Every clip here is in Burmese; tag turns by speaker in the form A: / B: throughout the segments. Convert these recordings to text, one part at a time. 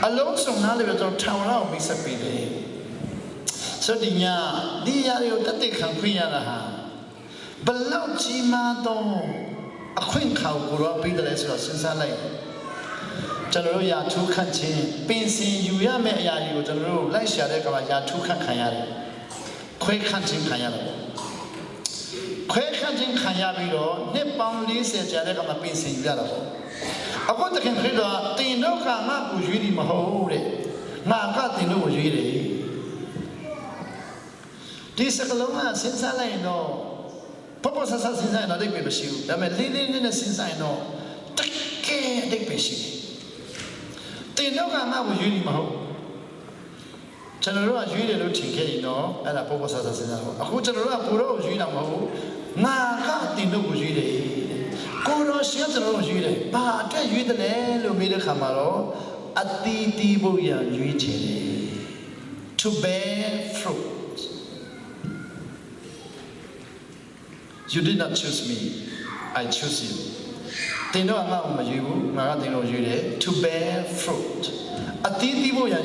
A: alone some now live on town out, Miss Pede. So the Yario that they can queen Yanaha. But Lao Chima don't a queen cow grew up in the lesson since I like. General Ya two canteen, Pinsin, you yame yayu, General, like Shadeka, Ya two can Quake hunting Kayana. Quake hunting Kayabiro, Nippon Lisa Jadeka Pinsin Yellow. I want to conclude that the no Kama was really Mahore. Maka the no was really. This is a long since I know. Purpose since I know the baby shoe. I mean, living in since I know. Take the baby. The no Kama was really Mahore. General, I really don't think you know, and a purpose as a who general Puro, Junamo, Naka, the no was really. Kuro Shelter was really, but I read the land of Mid Camaro at the Tiboya to bear fruit. You did not choose me, I choose you. They know about you, Maradino Jude, to bear fruit. At the Tiboya.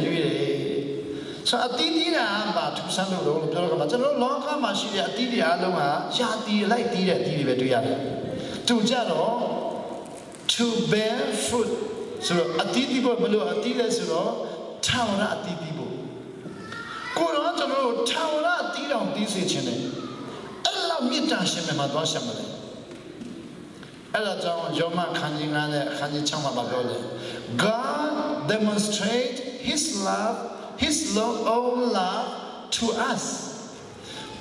A: So a Tidia about to San Lolo, but a long time I see a Tidia Loma, Yati like Tidia, to Jalo, to bear fruit. So a Tidibo below a Tidia Suro, Taura Tidibo. Go on to know Taura Tida on this channel. Ella Mita Shema Doshamale. Ella John, Joma Kanjina, Kanjichama Bagole. God demonstrate his love. His own love to us.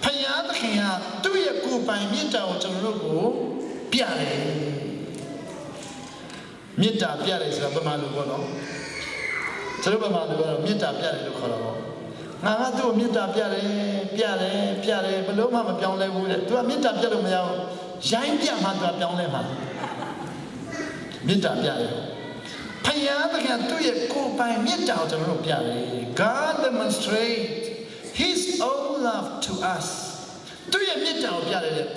A: Payadkia, do you go by Mita to Rugo? Piare Mita Piare is a Bamalugono. Turbaman, Mita Piare Lucolo. Nana do Mita Piare, below Mamma Pianle, do a Mita Piano, Jain Piamata Pianlema. Mita Piare. Payadkia, do you go by Mita to Rupiare? God demonstrate his own love to us. Do you meet our Piare?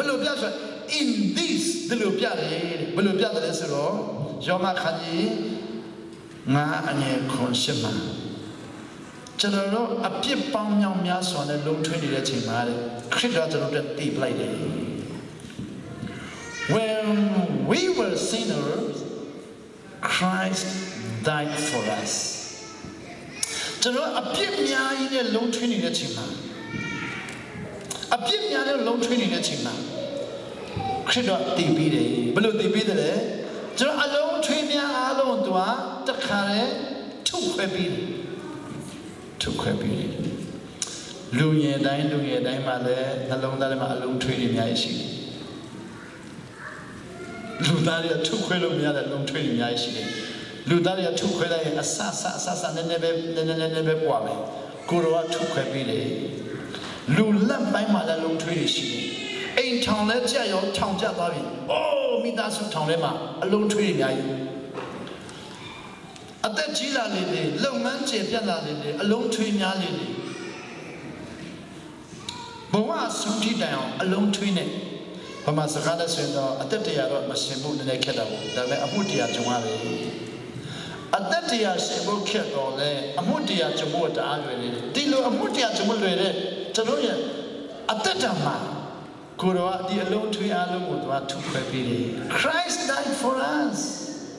A: In this, the Lupiare, Belupiade Lesero, Joma Kani, Na and Conshima. General, a peep pound young Yason and low 20 letter, creator of the deep lady. When we were sinners, Christ died for us. General, a pimia in a low training at Chima. A pimia in a low training at Chima. Credo, they beat it, below they beat it. General, a low training alone to a, the carrot, too quappy. Too quappy. Luya, dine, mother, along that alone training, Yashi. Ludaria, too quailomia, long training, Yashi. Ludaria took her a sassa and never quame. Guru took her billy. Lulam by mother long tree. Ain't town let your town jabavi. Oh, Midasu Tonema, a long tree. At that Gila lily, long manche piana lily, a long tree lily. Boa soon down, a long tree. Pamasakana said, at that day I got my simple in a kettle, that I put the Ajumari. At that year, she will kill all day. A mutia to board the agri. Dilo a mutia to Mulre, Taloya. At that time, Kura, the alone to Yalu, to Pepiri. Christ died for us.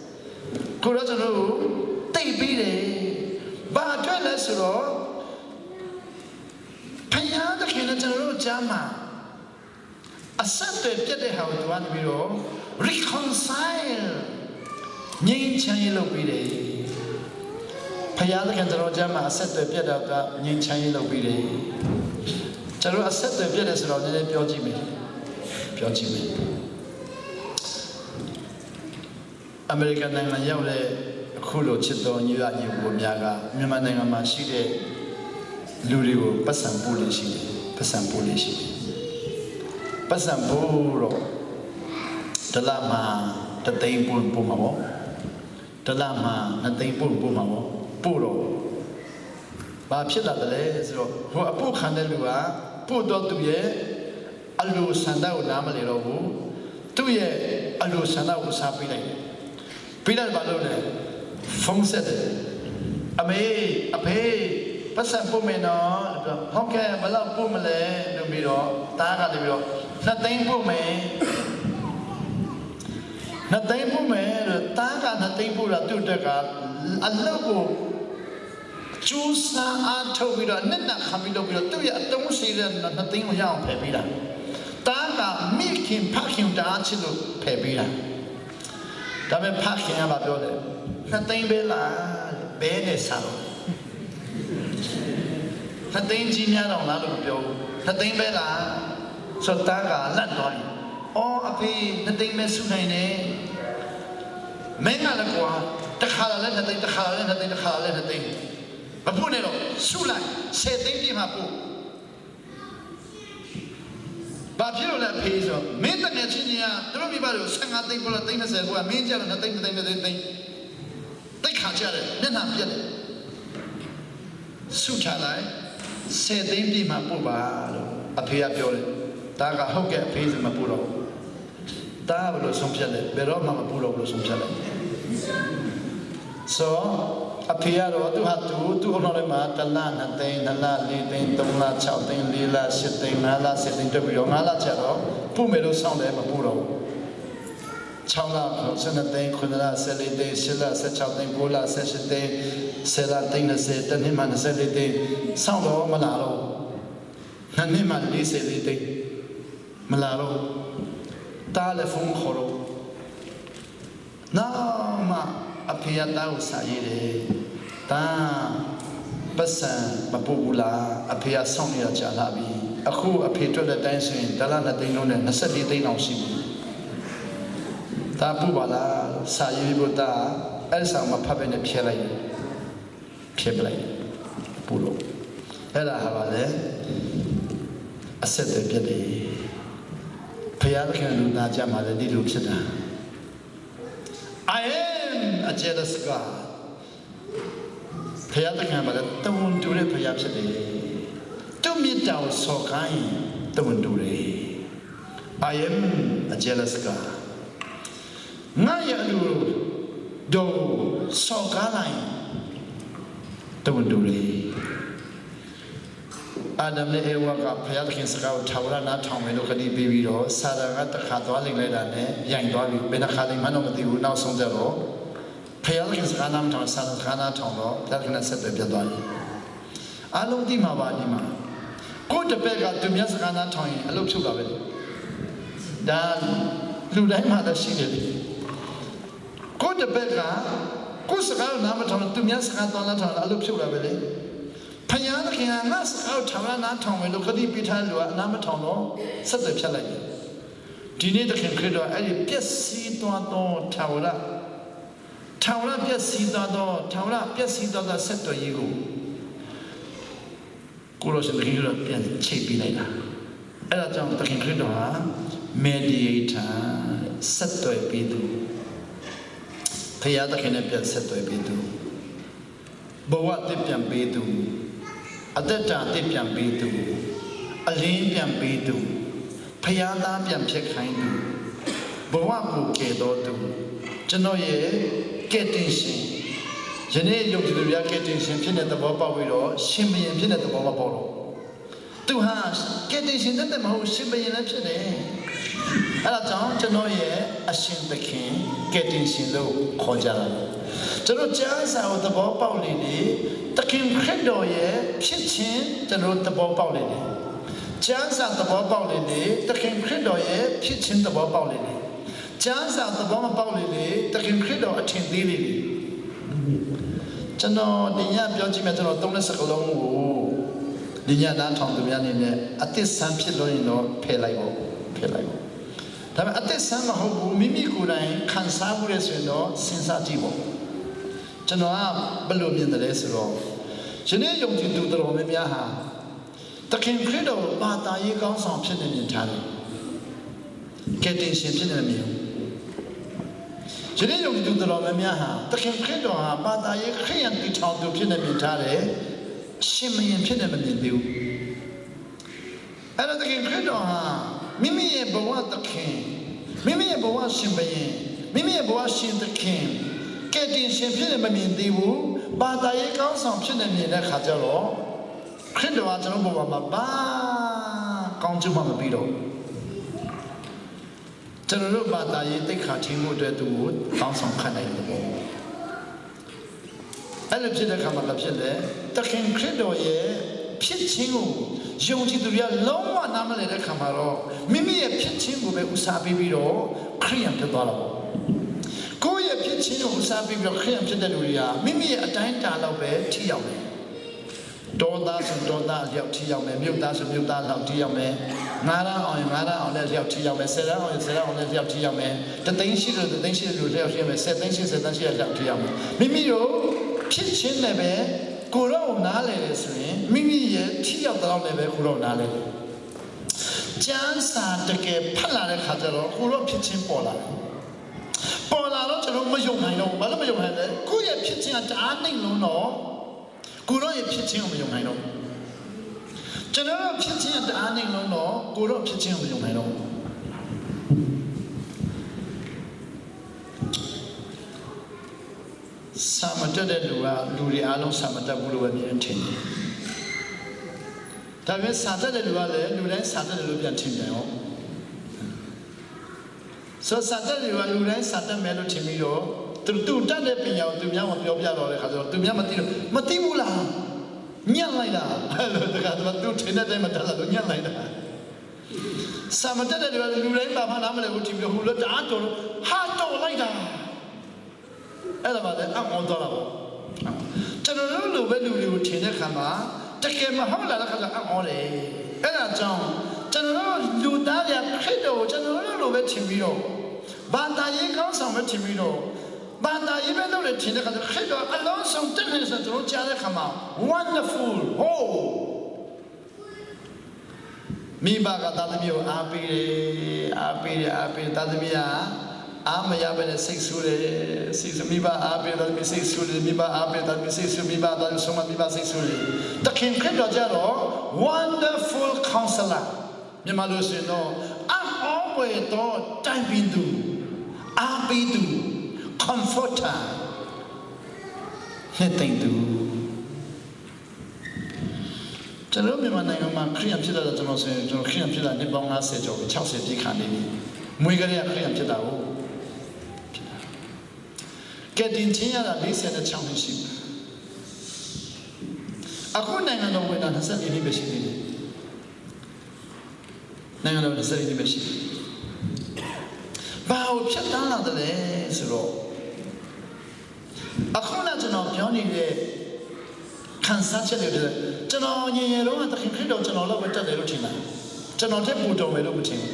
A: Kuratano, they beat it. But Lesero, Payana Kinataro Jama. Accepted the how to one bureau, reconcile. Ning Chinese Lobide Payala can the Rojama accept the bed of the Ning Chinese Lobide. Charu accept the bed as around the Piojimi. American Nanga Yale, Kulo Chito, Nya, Yaga, Mimananga Shide, Lurio, Passam Polish, Passam Puro, the Lama, the Table Pumamo. The Lama and they pull Puro. Bapchilla the lays, who a book handelua, Pudo to ye, Alu Sanda Lamalero, 2 years, Alu Sanda was happy. Peter Balone, Fong said, အဖေပတ်စံပို့မယ်နော်ဟုတ်ကဲ့ဘယ်လောက်ပို့မလဲလို့ပြီးတော့တားကလည်းပြီးတော့2 သိန်းပို့မယ်2 သိန်းပို့မယ်လို့တားက2 သိန်းပို့တာသူ့တက်ကအလုပ်ကိုကျူးစာအားထုတ်ပြီးတော့နဲ့ခမ်းပြီးတော့သူ့ရဲ့အတုံးရှိတဲ့2 သိန်းကိုရအောင်ဖယ်ပေးတာတားကမိခင်ဖခင်တားချစ်လို့ဖယ်ပေးတာဒါပေမဲ့ဖခင်ကပြောတယ်2 သိန်းပဲလားဘဲနဲ့စားတော့2 သိန်းကြီးများတော့လားလို့ပြော2 သိန်းပဲလားဆိုတော့ကလတ်သွားရင်အော်အဖေ2 သိန်းပဲစုနိုင်တယ်မင်းကလည်းကွာတခါလည်း2 သိန်းတခါလည်း2 သိန်းတခါလည်း2 သိန်းမဖို့နဲ့တော့စုလိုက်10 သိန်းပြမှာပို့ဘာဖြစ်လို့လဲဖေးဆိုမင်းတကယ်ချင်းကြီးကတို့မိဘတွေကို15 သိန်းပို့လို့သိန်း20ပို့ကမင်းကျတော့2 သိန်းတိတ်ခါကြတယ်မျက်နှာပြက်တယ်စုချလိုက်10 သိန်းပြမှာပို့ပါလို့အဖေကပြောတယ်ဒါကဟုတ်ကဲ့အဖေစမပို့တော့ဒါဘယ်လိုဆုံးဖြတ်လဲဘယ်တော့မှမပို့တော့လို့ဆုံးဖြတ်လိုက်ဆိုအဖေကတော့သူ့ဟိုလည်းမှာ1 လ 2 သိန်း2 လ 4 သိန်း3 လ 6 သိန်း4 လ 8 သိန်း5 လ 10 သိန်းတက်ပြီးတော့5 လကျတော့ပို့မယ်လို့ဆောင်းတယ်မပို့တော့6 လ12 သိန်း9 လ14 သိန်း10 လ16 သိန်း9 လ18 သိန်း10 လသိန်း20တနှစ်မှ24 သိန်းဆောင်းတော့မလာတော့2 နှစ်မှ40 သိန်းမလာတော့တားလည်းဖုန်းခေါ်တော့နောက်မှအဖေကတားကိုစာရေးတယ်တားပတ်စံမပို့ဘူးလားအဖေကဆောင်းနေတာကြာလာပြီအခုအဖေတွေ့တဲ့တိုင်းဆိုရင်1 လ 2 သိန်းလုံးနဲ့24 သိန်းအောင်ရှိပြီတားပို့ပါလားစာရေးဖို့တားအဲ့ဆောင်မဖတ်ပဲနဲ့ဖြဲလိုက်ပို့လို့အဲ့ဒါဟာပါလေအဆက်တွေပြတယ်ဖယားသခင်လူသားကြမှာလည်းဒီလိုဖြစ်တာ I am a jealous God ဖယားသခင်ကလည်းတဝန်တူတဲ့ဖယားဖြစ်တယ်သူမြတ်တော်ဆောခိုင်းတဝန်တူတယ် I am a jealous God ငါရဲ့လူတို့ဆောကားလိုက်တဝန်တူတယ်အာဒမ်နဲ့အေဝါကဖယားသခင်စကားကိုထာဝရနားထောင်မယ်လို့ခတိပေးပြီးတော့ဆာရာကတခါသွားလိုက်တာနဲ့ရိုင်သွားပြီဘယ်နှခါလိမ့်မှတော့မသိဘူးနောက်ဆုံးကျတော့ဖယားသခင်စကားနားထောင်ဆာရာစကားနားထောင်တော့ဖယားသခင်နဲ့ဆက်သွယ်ပြတ်သွားပြီအလုံးတိမှာပါဒီမှာကိုတပည့်ကသူမြတ်စကားနားထောင်ရင်အလုပ်ဖြုတ်တာပဲဒါလူတိုင်းမှာလည်းရှိတယ်ကိုတပည့်ကကိုစကားနားမထောင်သူမြတ်စကားတော်နားထောင်အလုပ်ဖြုတ်တာပဲလေဖယားသခင်ကငါစကားထာဝရနာထောင်မယ်လို့ခတိပေးထားလို့အနာမထောင်တော့ဆက်သွယ်ဖြတ်လိုက်တယ်ဒီနေ့သခင်ခရစ်တော်အဲ့ဒီပျက်စီးသွားသောထာဝရပျက်စီးသွားသောဆက်သွယ်ရေးကိုလိုရှင်သခင်ကပြန်ချိတ်ပေးလိုက်တာအဲ့ဒါကြောင့်သခင်ခရစ်တော်ဟာ mediator ဆက်သွယ်ပေးသူဖယားသခင်နဲ့ပြန်ဆက်သွယ်ပေးသူဘဝတည်ပြန်ပေးသူအသက်တာတည်ပြန်ပေးသူအလင်းပြန်ပေးသူဖယားသားပြန်ဖြစ်ခိုင်းသူဘဝကိုကယ်တော်သူကျွန်တော်ရဲ့ကယ်တင်ရှင်ယနေ့ယုံကြည်သူများကယ်တင်ရှင်ဖြစ်တဲ့သဘောပေါက်ပြီးတော့ရှင်ဘုရင်ဖြစ်တဲ့သဘောပေါက်တော့သူဟာကယ်တင်ရှင်တဲ့မဟုတ်ရှင်ဘုရင်လည်းဖြစ်တယ်အဲ့ဒါကြောင့်ကျွန်တော်ရဲ့အရှင်သခင်ကယ်တင်ရှင်လို့ခေါ်ကြတာကျွန်တော်ကျမ်းစာကိုသဘောပေါက်နေတယ်သခင်ခရစ်တော်ရဲ့ဖြစ်ခြင်းကျွန်တော်သဘောပေါက်နေတယ်ကျမ်းစာသဘောပေါက်နေတယ်သခင်ခရစ်တော်ရဲ့ဖြစ်ခြင်းသဘောပေါက်နေတယ်ကျမ်းစာသဘောမပေါက်နေတယ်သခင်ခရစ်တော်အထင်သေးနေတယ်ကျွန်တော်ဒီညပြောကြည့်မယ်ကျွန်တော်30စကားလုံးကိုဒီညနားထောင်သူများအနေနဲ့အသစ်ဆန်းဖြစ်လို့ရင်တော့ဖယ်လိုက်ပေါ့ဒါပေမဲ့အသစ်ဆန်းမဟုတ်ဘူးမိမိကိုယ်တိုင်ခံစားမှုရဆိုရင်တော့စဉ်းစားကြည့်ပေါ့ကျွန်တော်ကဘယ်လိုမြင်တယ်လဲဆိုတော့ယနေ့ယုံကြည်သူတော်များများဟာသခင်ခရစ်တော်ဘာသာရေးကောင်းဆောင်ဖြစ်နေမြင်ထားတယ်ကယ်တင်ရှင်ဖြစ်နေမြင်ယနေ့ယုံကြည်သူတော်များများဟာသခင်ခရစ်တော်ဟာဘာသာရေးခရိယန်တည်ထောင်သူဖြစ်နေမြင်ထားတယ်ရှင်မရင်ဖြစ်နေမမြင်သေးဘူးအဲ့တော့သခင်ခရစ်တော်ဟာမိမိရဲ့ဘဝသခင်မိမိရဲ့ဘဝရှင်ဘုရင်မိမိရဲ့ဘဝရှင်သခင်ကယ်တင်ရှင်ဖြစ်နေမမြင်သေးဘူးဘ ဘာသာရေးကောင်းဆောင်ဖြစ်နေနေတဲ့ခါကျတော့ခရစ်တော်ကကျွန်တော်ဘုရားမှာဘာကောင်းကျိုးမှမပြီးတော့ကျွန်တော်တို့ဘာသာရေးတိတ်ခါချင်းမှုအတွက်သူကိုကောင်းဆောင်ခန့်နိုင်တယ်ပေါ့အဲ့လိုဖြစ်တဲ့ခါမှာလည်းဖြစ်တယ်တခင်ခရစ်တော်ရဲ့ဖြစ်ခြင်းကိုယုံကြည်သူတွေကလုံးဝနားမလည်တဲ့ခါမှာတော့မိမိရဲ့ဖြစ်ခြင်းကိုပဲဥစားပေးပြီးတော့ခရိယံဖြစ်သွားတာပေါ့ကိုယ့်ရဲ့ဖြစ်ခြင်းကိုဥစားပေးပြီးတော့ခရိယံဖြစ်တဲ့လူတွေကမိမိရဲ့အတိုင်းတာလောက်ပဲထိရောက်တယ်ဒေါသဆိုဒေါသရောက်ထိရောက်မယ်မြုပ်သားဆိုမြုပ်သားလောက်ထိရောက်မယ်ငါးရန်အောင်ငါးရန်အောင်လည်းရောက်ထိရောက်မယ်ဆယ်ရန်အောင်ဆယ်ရန်အောင်လည်းရောက်ထိရောက်မယ်တသိန်းရှိလို့တသိန်းရှိလို့လည်းရောက်ထိရောက်မယ်ဆယ်သိန်းရှိဆယ်သိန်းရှိရောက်ထိရောက်မယ်မိမိတို့ဖြစ်ခြင်းနဲ့ပဲကိုရောနားလေတယ်ဆိုရင်မိမိရဲ့ထိရောက်တော့လည်းပဲကိုရောနားလေတယ်ကျမ်းစာတကယ်ဖတ်လာတဲ့ခါကျတော့ကိုရောဖြစ်ခြင်းပေါ်လာတယ်ပေါ်လာတော့ကျွန်တော်မယုံနိုင်တော့ဘာလို့မယုံနိုင်လဲကိုယ့်ရဲ့ဖြစ်ခြင်းကတအားနှိမ့်လုံးတော့ကိုရောရဲ့ဖြစ်ခြင်းကိုမယုံနိုင်တော့ကျွန်တော်ဖြစ်ခြင်းကတအားနှိမ့်လုံးတော့ကိုရောဖြစ်ခြင်းကိုမယုံနိုင်တော့စာမတက်တဲ့လူကလူတွေအားလုံးစာမတက်ဘူးလို့ပဲမြင်ထင်တယ်။ဒါပေမဲ့စာတက်တဲ့လူကလည်းလူတိုင်းစာတက်တယ်လို့ပြန်ထင်တယ်ဟော။ဆိုစာတက်တဲ့လူကလူတိုင်းစာတက်မယ်လို့ထင်ပြီးတော့သူတက်တဲ့ပညာကိုသူများမပြောပြတော့တဲ့ခါကျတော့သူများမသိဘူးလား။ညံ့လိုက်တာအဲ့လိုတခါတော့သူထင်တဲ့တိုင်းမတက်လာတော့ညံ့လိုက်တာ။စာမတက်တဲ့လူကလူတိုင်းဘာမှနားမလည်ဘူးထင်ပြီးတော့ဟိုလိုတအားတော်ဟာတော်လိုက်တာအဲ့ဒါမှလည်းအမောတော့လာပေါ့ကျွန်တော်တို့လိုပဲလူတွေကိုထင်တဲ့ခါမှာတကယ်မဟုတ်လားတဲ့ခါကျအမောတယ်အဲ့ဒါကြောင့်ကျွန်တော်တို့လူသားတွေခရစ်တော်ကိုကျွန်တော်တို့လိုပဲထင်ပြီးတော့ဘာသာရေးကောင်းဆောင်ပဲထင်ပြီးတော့ဘာသာရေးပဲလုပ်တယ်ထင်တဲ့ခါကျခရစ်တော်အလုံးစုံတက်နေဆိုကျွန်တော်ကြားတဲ့ခါမှာ wonderful ဟိုမိဘကသားသမီးကိုအားပေးတယ်သားသမီးကအားမရပဲနဲ့စိတ်ဆူတယ်စိတ်ဆူမိဘအားပေးတယ်စိတ်ဆူတယ်မိဘအားပေးတယ်စိတ်ဆူမိဘသားဆုံးမမိဘစိတ်ဆူတယ်တခင်ခရစ်တော်ကြတော့ wonderful counselor မြန်မာလိုဆိုရင်တော့အော်ဝေတော့တိုင်ပင်သူအားပေးသူ comforter နှစ်သိမ့်သူကျွန်တော်မြန်မာနိုင်ငံမှာခရစ်ယာန်ဖြစ်လာတော့ကျွန်တော်ဆိုရင်ကျွန်တော်ခရစ်ယာန်ဖြစ်လာနှစ်ပေါင်း50ကျော်60ပြည့်ခါနေပြီမွေးကလေးကခရစ်ယာန်ဖြစ်တာကိုကဲတင်ချင်းရတာ46နှစ်ရှိပြီအခုနိုင်ငံတော်ဝင်တာ20နှစ်ပဲရှိသေးတယ်နိုင်ငံတော်20နှစ်ပဲရှိတယ်ဘာလို့ဖြတ်တန်းလာတယ်လဲဆိုတော့အခုလည်းကျွန်တော်ပြောနေတဲ့ခံစားချက်တွေကျွန်တော်ငယ်ငယ်တုန်းကတခင်ခရစ်တော်ကျွန်တော်လောက်ပဲတက်တယ်လို့ထင်တာကျွန်တော်ထက်ပိုတော်မယ်လို့မထင်ဘူး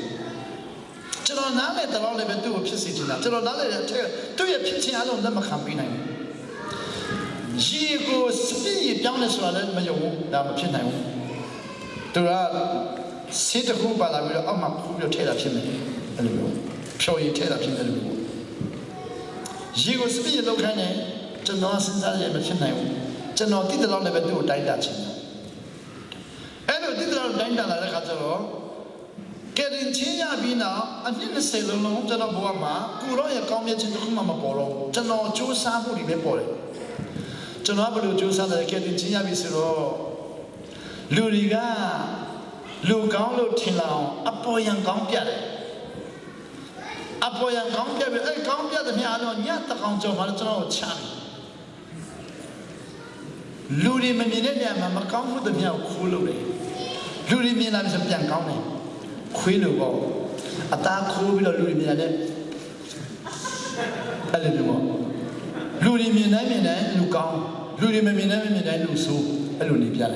A: ကျွန်တော်နားလေတော့လည်းပဲသူ့ကိုဖြစ်စေချင်တာကျွန်တော်နားလေတဲ့အထက်သူ့ရဲ့ဖြစ်ခြင်းအလုံးလက်မခံပေးနိုင်ဘူးရေကိုစပီးပြောင်းလဲဆိုတာလည်းမယုံဘူးဒါမဖြစ်နိုင်ဘူးသူကစေတခုပါလာပြီးတော့အောက်မှာဖူးပြီးထည့်တာဖြစ်မယ်အဲ့လိုမျိုးဖြော်ရည်ထည့်တာဖြစ်တယ်လို့ရေကိုစပီးလောက်ခိုင်းတယ်ကျွန်တော်စဉ်းစားရမဖြစ်နိုင်ဘူးကျွန်တော်တိတိလောက်လည်းပဲသူ့ကိုတိုင်းတာချင်တယ်အဲ့လိုတိတိလောက်တိုင်းတာလာတဲ့ခါကျတော့ကဲရင်ချင်းရပြီးနောက်အနှစ်20လုံးကျွန်တော်ဘဝမှာကိုရောရဲ့ကောင်းမြတ်ခြင်းတစ်ခုမှမပေါ်တော့ကျွန်တော်စူးစမ်းမှုတွေပဲပေါ်တယ်ကျွန်တော်ဘယ်လိုစူးစမ်းလဲကဲရင်ချင်းရပြီးဆိုတော့လူတွေကလူကောင်းလို့ထင်လောက်အပေါ်ယံကောင်းပြတယ်အပေါ်ယံကောင်းပြပြီးအဲ့ကောင်းပြတဲ့မြတ်တော့ညတကောင်ကြောင့်မှကျွန်တော်ချတယ်လူတွေမမြင်တဲ့နေရာမှာမကောင်းမှုတဲ့မြတ်ကိုခိုးလို့တယ်လူတွေမြင်လာပြီးပြန်ကောင်းတယ်ခွေးလို့ပေါ့အသားခိုးပြီးတော့လူတွေမြင်ရတယ်အဲ့လိုမျိုးပေါ့လူတွေမြင်တိုင်းလူကောင်းလူတွေမမြင်တိုင်းလူဆိုးအဲ့လိုနေပြတယ်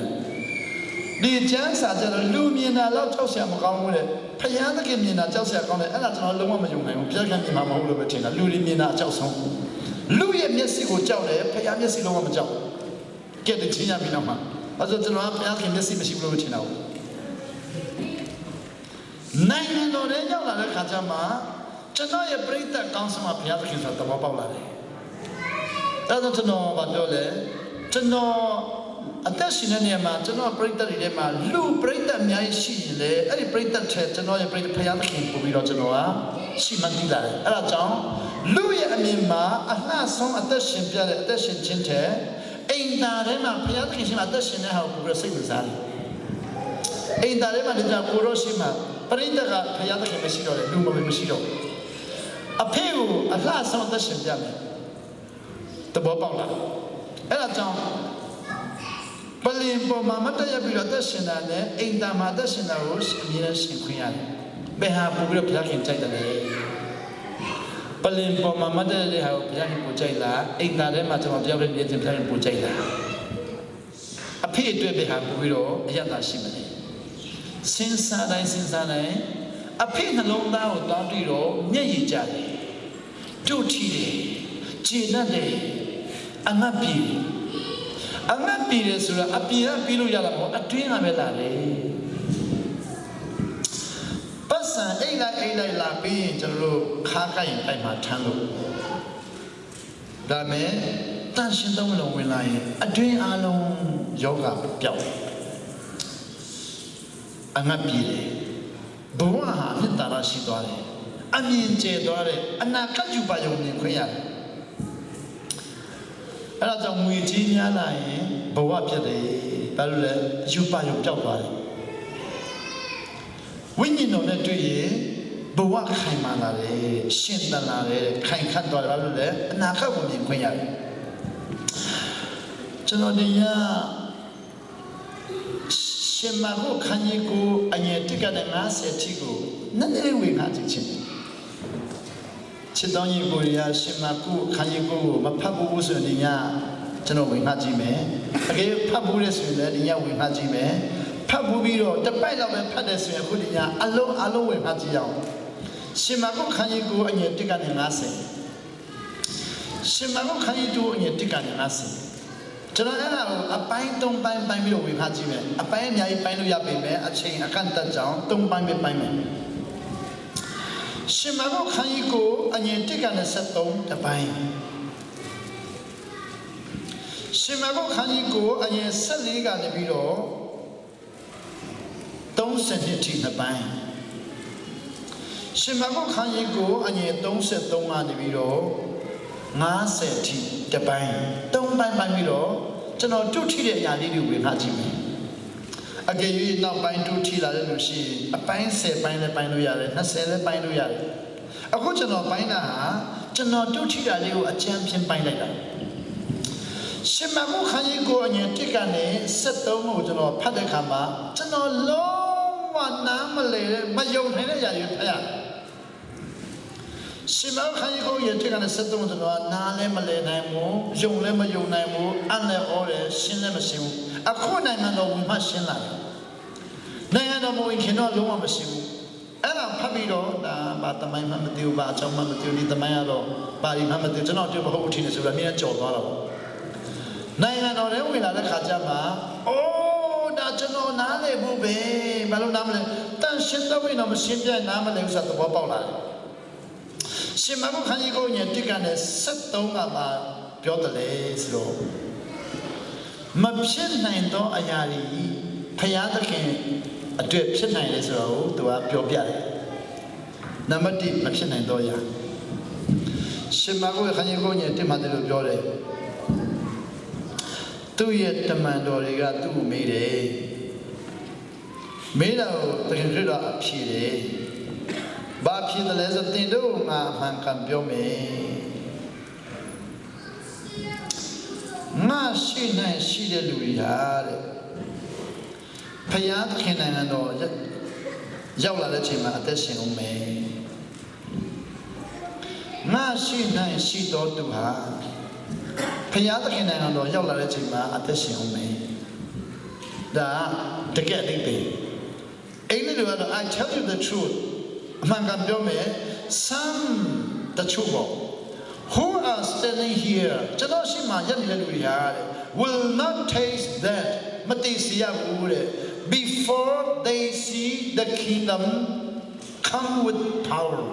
A: ဒီကျမ်းစာကျတော့လူမြင်တာတော့ကြောက်စရာမကောင်းဘူးလေဖယားသခင်မြင်တာကြောက်စရာကောင်းတယ်အဲ့ဒါကျွန်တော်လုံးဝမယုံနိုင်ဘူးပြဿနာမြင်မှာမဟုတ်လို့ပဲထင်တာလူတွေမြင်တာအကြောက်ဆုံးလူရဲ့မျက်စိကိုကြောက်တယ်ဖယားမျက်စိလုံးဝမကြောက်ကဲတဲ့ချင်းရပြီးတော့မှအဲ့ဆိုကျွန်တော်ကဖယားခင်မျက်စိမရှိဘူးလို့ထင်တာဘူးနိုင်ငံတော်ထဲရောက်လာတဲ့ခါကျမှကျွန်တော်ရဲ့ပြိဿကောင်းဆောင်မှာဘုရားသခင်ဆိုတာသဘောပေါက်လာတယ်။ဒါဆိုကျွန်တော်ဗာပြောလဲကျွန်တော်အသက်ရှင်တဲ့နေရာမှာကျွန်တော်ပြိဿတွေထဲမှာလူပြိဿအများကြီးရှိရင်လေအဲ့ဒီပြိဿထဲကျွန်တော်ရဲ့ပြိဿဘုရားသခင်ပို့ပြီးတော့ကျွန်တော်ကရှိမှသိလာတယ်။အဲ့ဒါကြောင့်လူရဲ့အမြင်မှာအလှဆုံးအသက်ရှင်ပြတဲ့အသက်ရှင်ခြင်းတဲ့ Darema, Piatrishima, Dashin, how progressive is Ali. In Darema, the Kuroshima, Paritaga, Piataki Machino, Duma Machino. A pale, at last on Dashin Jami. The Bobala. Elaton. Palimpo, Mamata Yabila Dashina, in Dama Dashina Rose, Minas in Queen. Beha Pugro Plak in China. Palimpo, Mamata, they have Plak in Pujela, in Darema to Javan in Pujela. A pay to be have Pugro, Yata Shimani. Since I, a pin alone down, Dodiro, Ney Jari, Duty, Gina, Amapi. Amapi is a Pia Pilu Yalamo, a twin of Melade. Passa, Ela Lapi, Jalo, Kaka in Paimatano. Dame, dancing down the line, a twin alone, yoga, Piao. Angapire, Boa, Nitarashi Dore, Amin J. Dore, and Nakajubayo Niquia. Another Muitia line, Boa Piade, Balula, Jubayo Jabari. When you know that to ye, Boa Kaimanare, Shindanare, Kankandore, and Nakabu Niquia. Genodia. Shemago Kanyiko, and yet take an asset, none of the way had it. Chidoni Goria, Shemaku, Kanyiko, Mapabu was in the ya, General Wingajime, again Pabulis in the ya Wingajime, Pabubiro, the pile of a pedestrian, Hudia, alone with Hajia. Shemago Kanyiko, and yet take an asset. Shemago Kanyiko, and yet take an asset. A pine don't buy by me with Hajime. A pine yai pine yabe, a chain, a canter down, don't buy me by me. Shimago Kaniko, and you take a set down the pine. Shimago Kaniko, and you sell it at the below. Don't send it to the pine. Shimago Kaniko, and you don't set down at the below. Nga said the pine. Don't buy my mirror. General duty that Yadi with Hajime. Again, you not buying duty like she. A pine said by the pine yard, and said the pine yard. A good general pine, General duty that you a champion pine like that. Shimamu Kaniko and your tickane, set down General Padakama, General long one namale, my young Henry. Shima Kaniko, you take on a set down to Nale Malay Namo, Jung Lema Yonamo, Anle Ore, Shinemasim, a corner man of Mashina. Nayano, we cannot lower Masim. And a Pabido, but the Mamadu, Bacha Mamadu, the Mayado, Bari Mamadu, do not do a whole team as a mere job. Nayano, we are the Kajama. Oh, that's no Nale Bube, Balunamle, then shit the way of Masim and Namale at the Wapala. Shimago Kaniko, you take on a set down about Piotr slow. Mapshin Nando Ayari, Payataki, a drip Shinai is row to a Piopia. Number deep Mapshin Nandoya. Shimago Kaniko, you take Madame Jore. 2 years the Mandoriga 2 made out the Hindra Pire. Bapi the lesson thing do, my can be me. Ma she night she the Louis had Payat can I know Yawla the Chima at the same me. Ma she night she don't do her Payat can I know Yawla the Chima at the same me. The getting thing. I tell you the truth. Some the trouble who are standing here will not taste that before they see the kingdom come with power.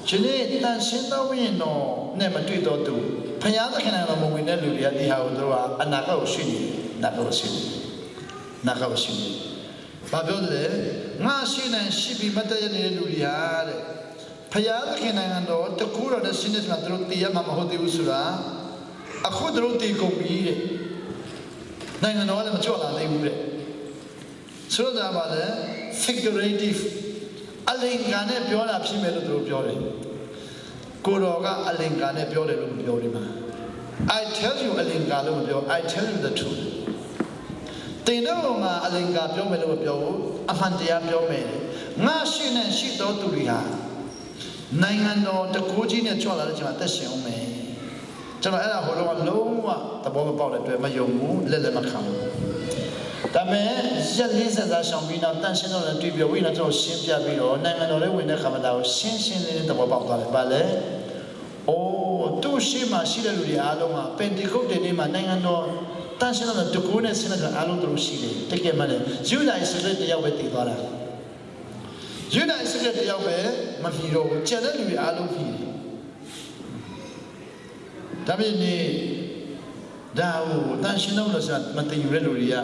A: Chile, that Shinda we know, never do it or do. Payada can have a moment that Lulia, the Haudra, and Nako Shini, Nako Shini. Nako Shini. Babode, ngā shi nā shibi mataya nē lūriya de phaya ki nā ngando te kūra de sinis ma tro tiya ma mahoti usura akho tro ti ko bi de nā ngando le ma chwa la dei bu de so da ba le figurative alinga ne pyo la phit me lo tro pyo de ko ro ga alinga ne pyo de lo pyo de ma I tell you alinga lo pyo I tell you the truth They know ma alinga pyo me lo pyo amantia pyo me nga shi ne shi do tu ri ha nangan do ta ko ji ne chwa la de chima tat shin ông meကျွန်တော်အဲ့ဒါဟိုတော့လုံးဝသဘောမပေါက်တဲ့အတွက်မယုံဘူးလက်လက်မခံဘူးဒါပေမဲ့ရက်လေးစစားရှောင်ပြီးတော့တန်ရှင်းတော့လည်းတွေ့ပြဝိနေကျွန်တော်ရှင်းပြပြီးတော့နိုင်ငံတော်လေးဝင်တဲ့ခါမှဒါကိုရှင်းရှင်းလေးသဘောပေါက်သွားတယ်ဗာလေအိုးသူ့ရှိမှရှိတဲ့လူတွေအားလုံးကပင်တီကုတ်တဲ့နေ့မှာနိုင်ငံတော်တန်ရှင်းတော့တကူနဲ့ဆင်းတဲ့အားလုံးတို့ရှိတယ်တကယ်မှလည်းယူဒိုင်စကရက်တယောက်ပဲတည်သွားတာယူဒိုင်စကရက်တယောက်ပဲမဖြီတော့ဘူးကျန်တဲ့လူတွေအားလုံးဖြီတယ်ဒါပေမဲ့ဒါကိုတန်ရှင်းတော့လို့ဆိုတာမတည်ယူတဲ့လူတွေက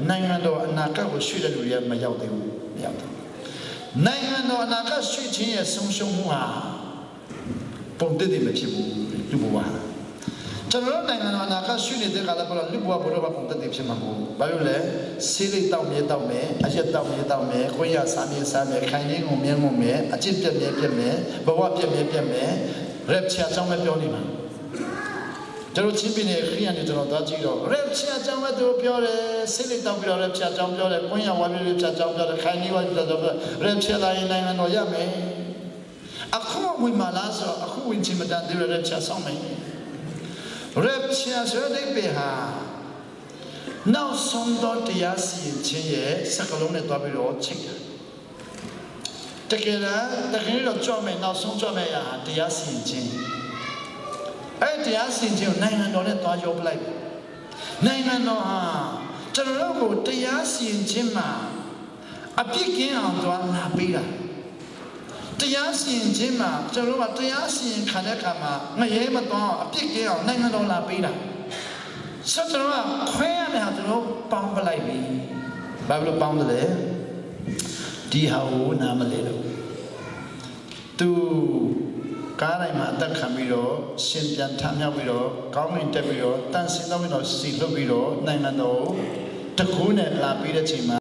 A: နိုင်ငံတော်အနာဂတ်ကိုရွှေ့တဲ့လူတွေကမရောက်သေးဘူးမရောက်သေးနိုင်ငံတော်အနာဂတ်ရွှေ့ခြင်းရဲ့ဆုံးရှုံးမှုဟာပုံတည်တယ်မဖြစ်ဘူးလူဘဝကျွန်တော်တို့နိုင်ငံတော်အနာဂတ်ရွှေ့နေတဲ့ကာလပေါ်လူဘဝဘလို့ပုံတည်တယ်ဖြစ်မှာမဟုတ်ဘူးဘာလို့လဲဆေးလိပ်တောက်မြဲတောက်မယ်အရက်တောက်မြဲတောက်မယ်ခွင့်ရစားမြဲစားမယ်ခိုင်ရင်းကိုမြဲငုံမယ်အကျင့်ပြက်မြဲပြက်မယ်ဘဝပြက်မြဲပြက်မယ်ရက်ချာကြောင်းပဲပြောနေမှာကျွန်တော်ချင်းပြနေခရီးရနေကျွန်တော်သွားကြည့်တော့ရက်ချာကြောင်းပဲသူပြောတယ်စိတ်လေးတောက်ပြီးတော့ရက်ချာကြောင်းပြောတယ်ကွင်းရဝါမျိုးရက်ချာကြောင်းပြောတယ်ခိုင်နေဝါပြောတယ်ရက်ချာလာရင်နိုင်ငံတော်ရမယ်အခုဝင်မလားဆိုအခုဝင်ချင်မတန်သေးရက်ချာဆောင်မယ်ရက်ချာဆိုတဲ့ပေဟာနောက်ဆုံးတော့တရားစီရင်ခြင်းရဲ့စကလုံးနဲ့တွားပြီးတော့ချိန်တယ်တကယ်တော့ကြောက်မယ်နောက်ဆုံးကြောက်မယ်ရာတရားစီရင်ခြင်းအဲ့တရားစီရင်ခြင်းနိုင်ငံတော်နဲ့တွားကြောပလိုက်နိုင်ငံတော်ဟာကျွန်တော်တို့ကိုတရားစီရင်ခြင်းမှာအပြစ်ကင်းအောင်တွားလာပေးတာတရားစီရင်ခြင်းမှာကျွန်တော်တို့ကတရားစီရင်ခံတဲ့အခါမှာငရဲမတွားအောင်အပြစ်ကင်းအောင်နိုင်ငံတော်လာပေးတာဆက်ကျွန်တော်ကခွဲရမယ်ဟာကျွန်တော်ပေါင်းပလိုက်ပြီဘာလို့ပေါင်းတယ်လဲဒီဟာကိုနားမလဲလို့သူကားတိုင်းမှာအသက်ခံပြီးတော့ရှင်ပြန်ထမြောက်ပြီးတော့ကောင်းကင်တက်ပြီးတော့တန်ဆင်းတော့ပြီးတော့စီလွတ်ပြီးတော့နိုင်ငံတော်တကူနဲ့လာပြီးတဲ့ချိန်မှာ